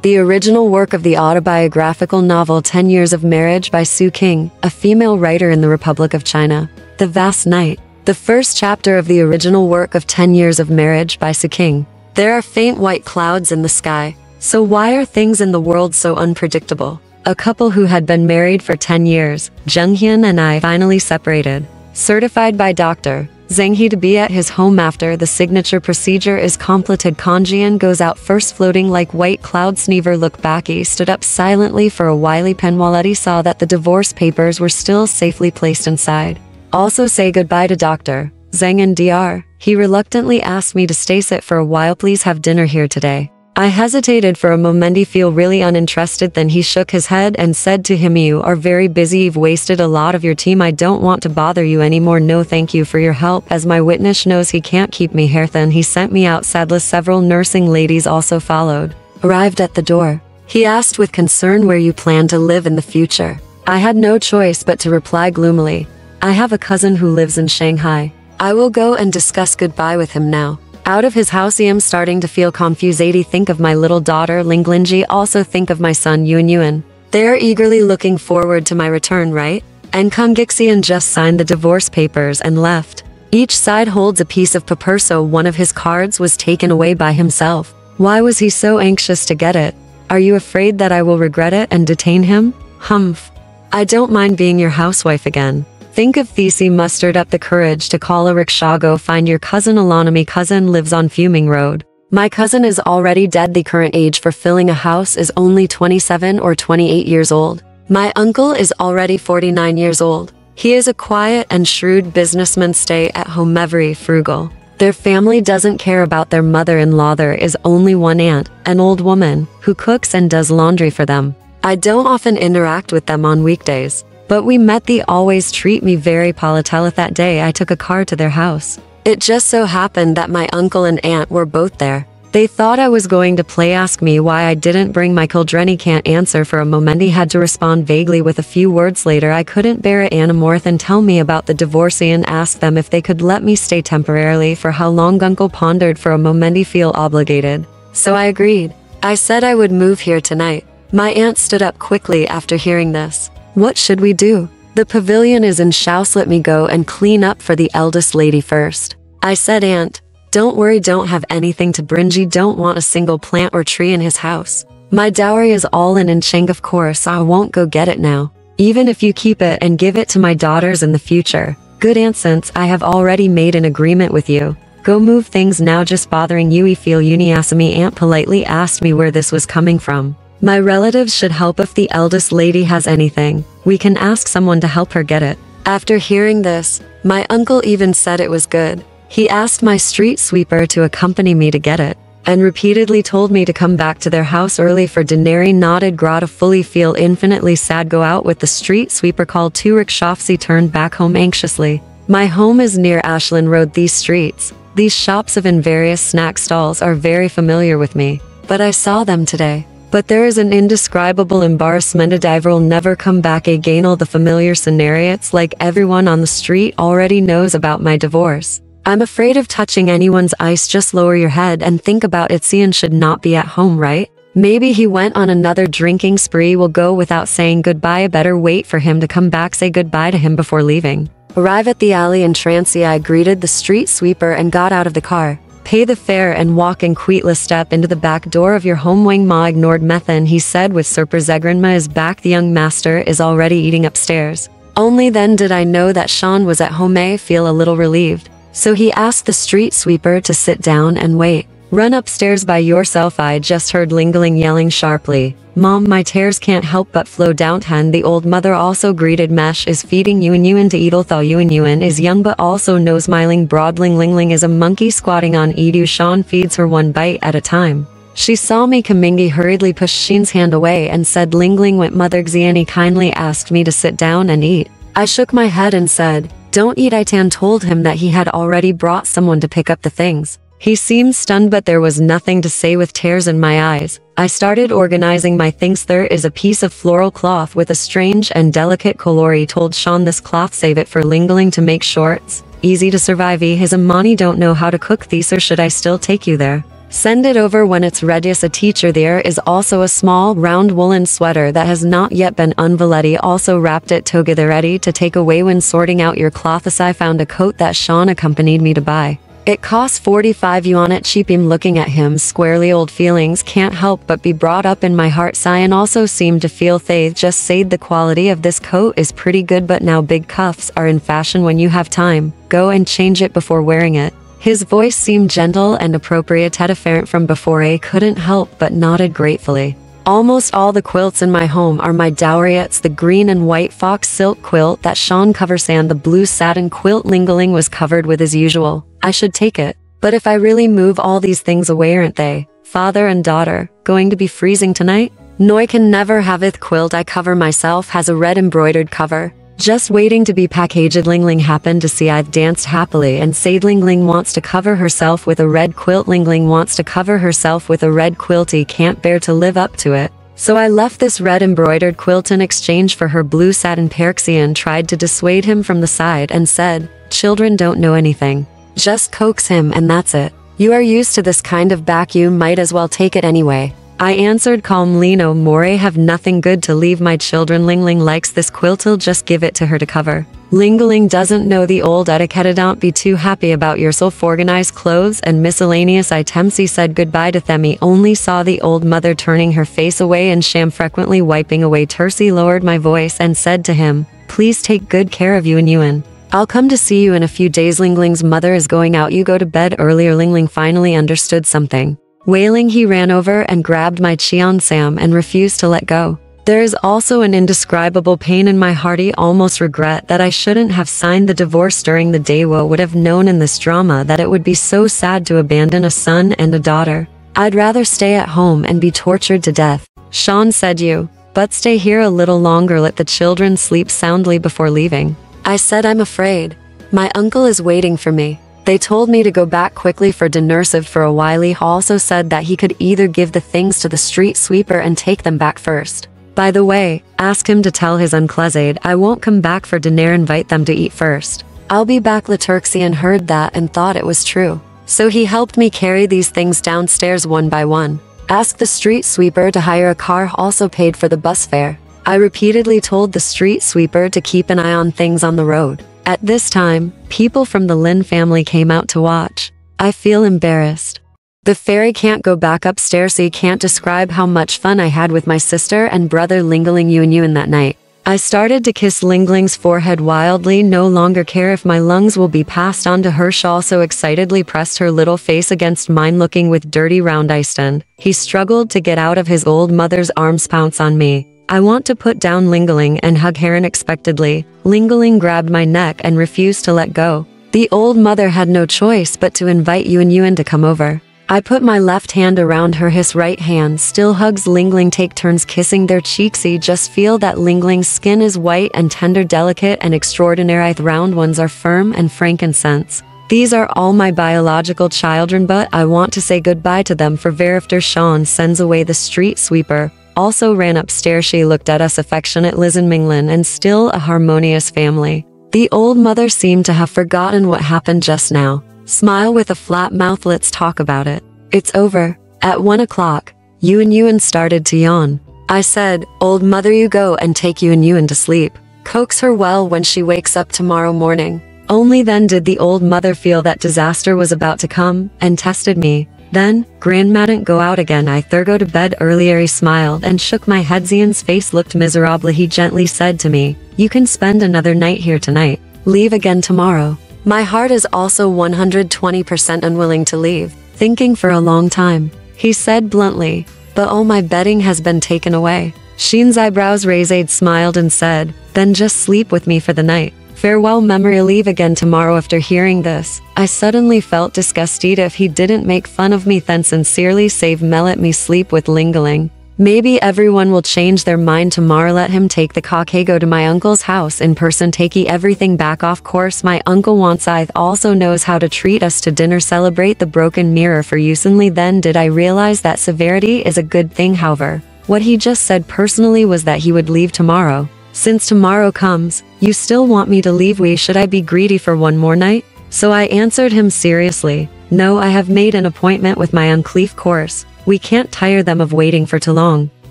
the original work of the autobiographical novel 10 Years of Marriage by Su Qing, a female writer in the Republic of China. The Vast Night. The first chapter of the original work of 10 Years of Marriage by Su Qing. There are faint white clouds in the sky. So why are things in the world so unpredictable? A couple who had been married for 10 years, Zhang Ailing and I, finally separated. Certified by Dr. Zhang He to be at his home after the signature procedure is completed. Kanjian goes out first, floating like white clouds. Never look back. He stood up silently for a while. Penwaleti saw that the divorce papers were still safely placed inside. Also say goodbye to Dr. Zhang and Dr. He reluctantly asked me to stay sit for a while. Please have dinner here today. I hesitated for a moment. He feel really uninterested. Then he shook his head and said to him, "You are very busy. You've wasted a lot of your time. I don't want to bother you anymore. No, thank you for your help. As my witness knows, he can't keep me here." Then he sent me out. Sadly, several nursing ladies also followed. Arrived at the door, he asked with concern where you plan to live in the future. I had no choice but to reply gloomily, "I have a cousin who lives in Shanghai. I will go and discuss goodbye with him now." Out of his house, I am starting to feel confused. Think of my little daughter Linglingji, also think of my son Yuan. They are eagerly looking forward to my return, right? And Kang Gixian just signed the divorce papers and left. Each side holds a piece of paper, so one of his cards was taken away by himself. Why was he so anxious to get it? Are you afraid that I will regret it and detain him? Humph. I don't mind being your housewife again. Think of Thesi mustered up the courage to call a rickshaw. Go find your cousin Alana. My cousin lives on Fuming Road. My cousin is already dead. The current age for filling a house is only 27 or 28 years old. My uncle is already 49 years old. He is a quiet and shrewd businessman, stay at home, very frugal. Their family doesn't care about their mother-in-law. There is only one aunt, an old woman, who cooks and does laundry for them. I don't often interact with them on weekdays. But we met. They always treat me very politely. That day I took a car to their house. It just so happened that my uncle and aunt were both there. They thought I was going to play ask me why I didn't bring my children. He can't answer for a moment. He had to respond vaguely with a few words later. I couldn't bear it anymore. Then tell me about the divorcee and ask them if they could let me stay temporarily. For how long? Uncle pondered for a moment. He feel obligated. So I agreed. I said I would move here tonight. My aunt stood up quickly after hearing this. What should we do? The pavilion is in Shouse. Let me go and clean up for the eldest lady first. I said, Aunt, don't worry, don't have anything to bringy. Don't want a single plant or tree in his house. My dowry is all in Cheng, of course. I won't go get it now. Even if you keep it and give it to my daughters in the future. Good aunt, since I have already made an agreement with you. Go move things now, just bothering you. I feel Uniasami. Aunt politely asked me where this was coming from. My relatives should help. If the eldest lady has anything, we can ask someone to help her get it. After hearing this, my uncle even said it was good. He asked my street sweeper to accompany me to get it, and repeatedly told me to come back to their house early for dinner. Nodded. Grata fully feel infinitely sad. Go out with the street sweeper. Called 2 rickshaws. Turned back home anxiously. My home is near Ashland Road. These streets, these shops of in various snack stalls are very familiar with me, but I saw them today. But there is an indescribable embarrassment. I will never come back again. All the familiar scenarios, like everyone on the street already knows about my divorce. I'm afraid of touching anyone's ice. Just lower your head and think about it. Cian should not be at home, right? Maybe he went on another drinking spree. Will go without saying goodbye. I better wait for him to come back. Say goodbye to him before leaving. Arrive at the alley in Trancy. I greeted the street sweeper and got out of the car. Pay the fare and walk in Queetla. Step into the back door of your home. Wang Ma ignored Methan. He said with surprise, Grandma is back. The young master is already eating upstairs. Only then did I know that Sean was at home. I feel a little relieved. So he asked the street sweeper to sit down and wait. Run upstairs by yourself. I just heard Lingling yelling sharply. Mom, my tears can't help but flow downtown. The old mother also greeted. Mesh is feeding Yuan to eat. Although Yuan is young but also no smiling broad. Lingling is a monkey squatting on Edu. Sean feeds her one bite at a time. She saw me coming. He hurriedly pushed Sheen's hand away and said, Lingling went. Mother Xiani kindly asked me to sit down and eat. I shook my head and said, don't eat. Itan told him that he had already brought someone to pick up the things. He seemed stunned, but there was nothing to say. With tears in my eyes, I started organizing my things. There is a piece of floral cloth with a strange and delicate color. He told Sean, this cloth, save it for Lingling to make shorts. Easy to survive. His Amani don't know how to cook these, or should I still take you there? Send it over when it's ready. As a teacher, there is also a small, round woolen sweater that has not yet been unvaletti, also wrapped it together ready to take away when sorting out your cloth. As I found a coat that Sean accompanied me to buy. It costs 45 yuan at cheap. I'm looking at him squarely. Old feelings can't help but be brought up in my heart. Cyan also seemed to feel they just said the quality of this coat is pretty good, but now big cuffs are in fashion. When you have time, go and change it before wearing it. His voice seemed gentle and appropriate, different from before. I couldn't help but nodded gratefully. Almost all the quilts in my home are my dowry. It's the green and white fox silk quilt that Sean covers, and the blue satin quilt Lingling was covered with as usual. I should take it. But if I really move all these things away, aren't they, father and daughter, going to be freezing tonight? Noi can never haveth quilt I cover myself has a red embroidered cover. Just waiting to be packaged. Lingling happened to see I've danced happily and said Lingling wants to cover herself with a red quilt. Lingling wants to cover herself with a red quilt. He can't bear to live up to it. So I left this red embroidered quilt in exchange for her blue satin Perxian tried to dissuade him from the side and said, children don't know anything. Just coax him and that's it. You are used to this kind of back, you might as well take it anyway. I answered calmly, no more. I have nothing good to leave my children. Lingling likes this quilt, I'll just give it to her to cover. Lingling doesn't know the old etiquette. Don't be too happy about yourself. Organized clothes and miscellaneous items. He said goodbye to them. He only saw the old mother turning her face away and Sham frequently wiping away tears. He lowered my voice and said to him, please take good care of Yuan. I'll come to see you in a few days. Lingling's mother is going out. You go to bed earlier. Lingling finally understood something. Wailing, he ran over and grabbed my Cheon Sam and refused to let go. There is also an indescribable pain in my heart. I almost regret that I shouldn't have signed the divorce during the day. Wo would have known in this drama that it would be so sad to abandon a son and a daughter. I'd rather stay at home and be tortured to death. Sean said you, but stay here a little longer. Let the children sleep soundly before leaving. I said I'm afraid. My uncle is waiting for me. They told me to go back quickly for dinner. For a while he also said that he could either give the things to the street sweeper and take them back first. By the way, ask him to tell his uncle's I won't come back for dinner. Invite them to eat first. I'll be back. Laturxian heard that and thought it was true. So he helped me carry these things downstairs one by one. Asked the street sweeper to hire a car. Also paid for the bus fare. I repeatedly told the street sweeper to keep an eye on things on the road. At this time, people from the Lin family came out to watch. I feel embarrassed. The fairy can't go back upstairs. He can't describe how much fun I had with my sister and brother Lingling Yuan that night. I started to kiss Lingling's forehead wildly, no longer care if my lungs will be passed on to her. She also excitedly pressed her little face against mine, looking with dirty round eyes. He struggled to get out of his old mother's arms. Pounce on me. I want to put down Lingling and hug her unexpectedly. Lingling grabbed my neck and refused to let go. The old mother had no choice but to invite Yuan to come over. I put my left hand around her. His right hand still hugs Lingling. Take turns kissing their cheeks. I just feel that Lingling's skin is white and tender, delicate and extraordinary. The round ones are firm and frankincense. These are all my biological children, but I want to say goodbye to them for after Sean sends away the street sweeper. Also ran upstairs. She looked at us affectionate Liz and Minglin and still a harmonious family. The old mother seemed to have forgotten what happened just now. Smile with a flat mouth. Let's talk about it. It's over. At 1 o'clock, Yuan started to yawn. I said, old mother, you go and take Yuan to sleep. Coax her well when she wakes up tomorrow morning. Only then did the old mother feel that disaster was about to come and tested me. Then, Grandma didn't go out again. I go to bed earlier. He smiled and shook my head. Zian's face looked miserable. He gently said to me, you can spend another night here tonight. Leave again tomorrow. My heart is also 120% unwilling to leave. Thinking for a long time. He said bluntly, but all my bedding has been taken away. Sheen's eyebrows raised, smiled and said, then just sleep with me for the night. Farewell memory. Leave again tomorrow. After hearing this, I suddenly felt disgusted. If he didn't make fun of me, then sincerely save me. Let me sleep with Lingling. Maybe everyone will change their mind tomorrow. Let him take the cockay. Go to my uncle's house in person. Take everything back. Of course my uncle wants. I also knows how to treat us to dinner. Celebrate the broken mirror for you. Suddenly then did I realize that severity is a good thing. However, what he just said personally was that he would leave tomorrow. Since tomorrow comes, you still want me to leave? Should I be greedy for one more night? So I answered him seriously. No, I have made an appointment with my uncleaf course. We can't tire them of waiting for too long.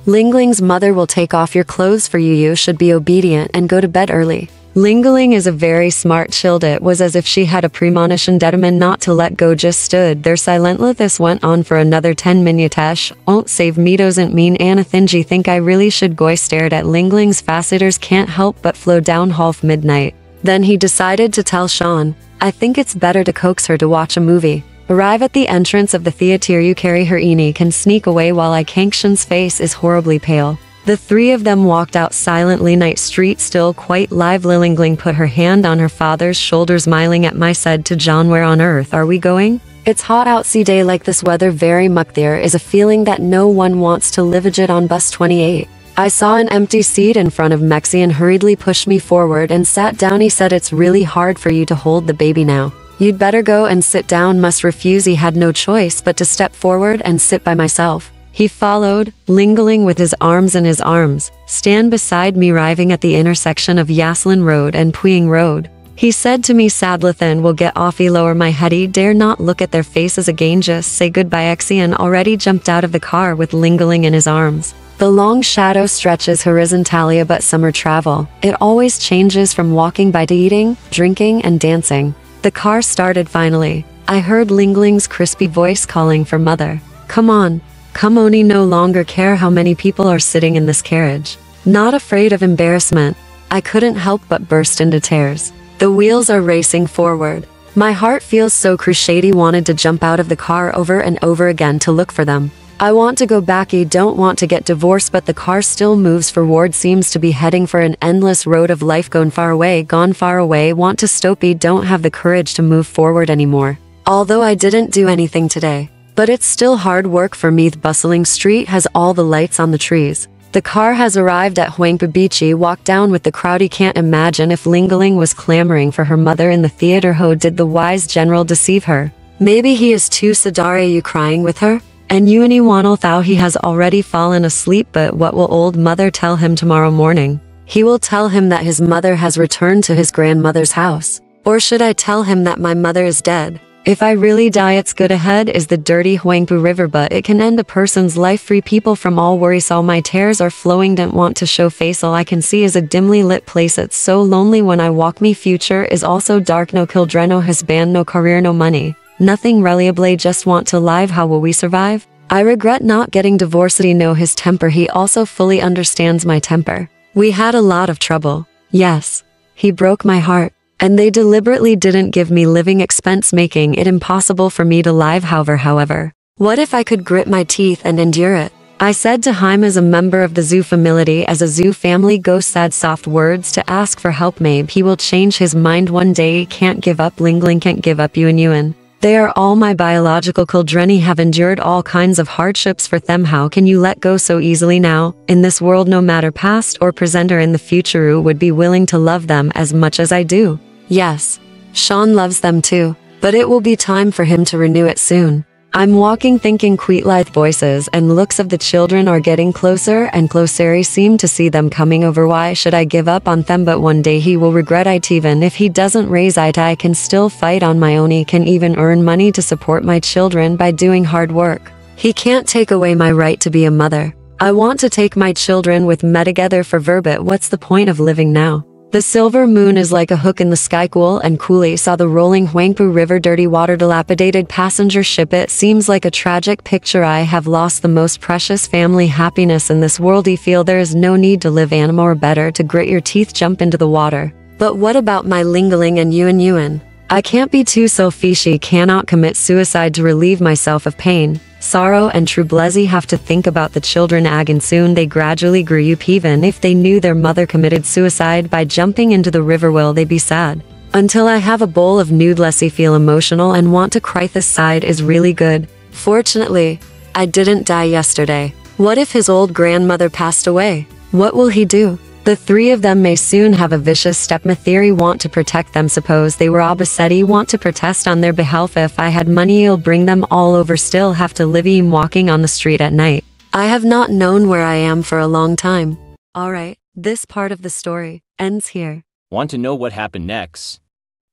Lingling's mother will take off your clothes for you. You should be obedient and go to bed early. Lingling is a very smart child. It was as if she had a premonition determined not to let go, just stood there silently. This went on for another 10 minutes. Won't save me, doesn't mean anything. Think I really should go. Stared at Lingling's facetors, can't help but flow down half midnight. Then he decided to tell Sean, I think it's better to coax her to watch a movie. Arrive at the entrance of the theater, you carry her, Eni can sneak away while I Kangshan's face is horribly pale. The three of them walked out silently. Night street still quite live. Lingling put her hand on her father's shoulder, smiling at my, said to John, where on earth are we going? It's hot out. See, day like this weather very much. There is a feeling that no one wants to live it on bus 28. I saw an empty seat in front of Mexi and hurriedly pushed me forward and sat down. He said, it's really hard for you to hold the baby now. You'd better go and sit down. Must refuse. He had no choice but to step forward and sit by myself. He followed, Lingling with his arms in his arms, stand beside me. Arriving at the intersection of Yaslin Road and Puing Road, he said to me, Sadlathan will get off. Lower my head. He dare not look at their faces again, just say goodbye. Exian already jumped out of the car with Lingling in his arms. The long shadow stretches horizontally about summer travel. It always changes from walking by to eating, drinking, and dancing. The car started finally. I heard Lingling's crispy voice calling for mother. Come on. Come on. He no longer care how many people are sitting in this carriage. Not afraid of embarrassment, I couldn't help but burst into tears. The wheels are racing forward. My heart feels so cruciate. Wanted to jump out of the car over and over again to look for them. I want to go back. I don't want to get divorced, but the car still moves forward. Seems to be heading for an endless road of life. Gone far away. Want to stop. I don't have the courage to move forward anymore. Although I didn't do anything today. But it's still hard work for me. The bustling street has all the lights on the trees. The car has arrived at Huangpu Beach. Walked down with the crowd. He can't imagine if Lingling was clamoring for her mother in the theater. How did the wise general deceive her? Maybe he is too sadare. You crying with her? And Yuani Wanel Thou he has already fallen asleep. But what will old mother tell him tomorrow morning? He will tell him that his mother has returned to his grandmother's house. Or should I tell him that my mother is dead? If I really die, it's good. Ahead is the dirty Huangpu River, but it can end a person's life. Free people from all worries. All my tears are flowing. Don't want to show face. All I can see is a dimly lit place. It's so lonely when I walk. Me future is also dark. No children, has band, no career, no money. Nothing reliable. Just want to live. How will we survive? I regret not getting divorced. He know his temper. He also fully understands my temper. We had a lot of trouble. Yes. He broke my heart. And they deliberately didn't give me living expense, making it impossible for me to live. However, what if I could grit my teeth and endure it? I said to him as a member of the Zhu family, as a Zhu family goes, said soft words to ask for help. Maybe he will change his mind one day. Can't give up. Lingling can't give up. Yuan. They are all my biological children. Have endured all kinds of hardships for them. How can you let go so easily now? In this world, no matter past or present or in the future, who would be willing to love them as much as I do? Yes, Sean loves them too, but it will be time for him to renew it soon. I'm walking thinking Queetlythe voices and looks of the children are getting closer and closer. I seem to see them coming over. Why should I give up on them? But one day he will regret it. Even if he doesn't raise it, I can still fight on my own. He can even earn money to support my children by doing hard work. He can't take away my right to be a mother. I want to take my children with me together for verbit. What's the point of living now? The silver moon is like a hook in the sky. Cool and coolly saw the rolling Huangpu River, dirty water, dilapidated passenger ship. It seems like a tragic picture. I have lost the most precious family happiness in this world. You feel there is no need to live anymore. Better to grit your teeth, jump into the water. But what about my Lingling and Yuan? I can't be too selfish. Cannot commit suicide to relieve myself of pain, sorrow and troublezi. Have to think about the children. And soon they gradually grew up. Even if they knew their mother committed suicide by jumping into the river, will they be sad? Until I have a bowl of noodlessy, feel emotional and want to cry. This side is really good. Fortunately, I didn't die yesterday. What if his old grandmother passed away? What will he do? The three of them may soon have a vicious stepmother. Theory want to protect them. Suppose they were Abbasetti, want to protest on their behalf. If I had money, I'll bring them all over. Still have to live walking on the street at night. I have not known where I am for a long time. Alright, this part of the story ends here. Want to know what happened next?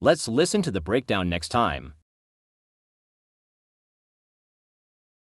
Let's listen to the breakdown next time.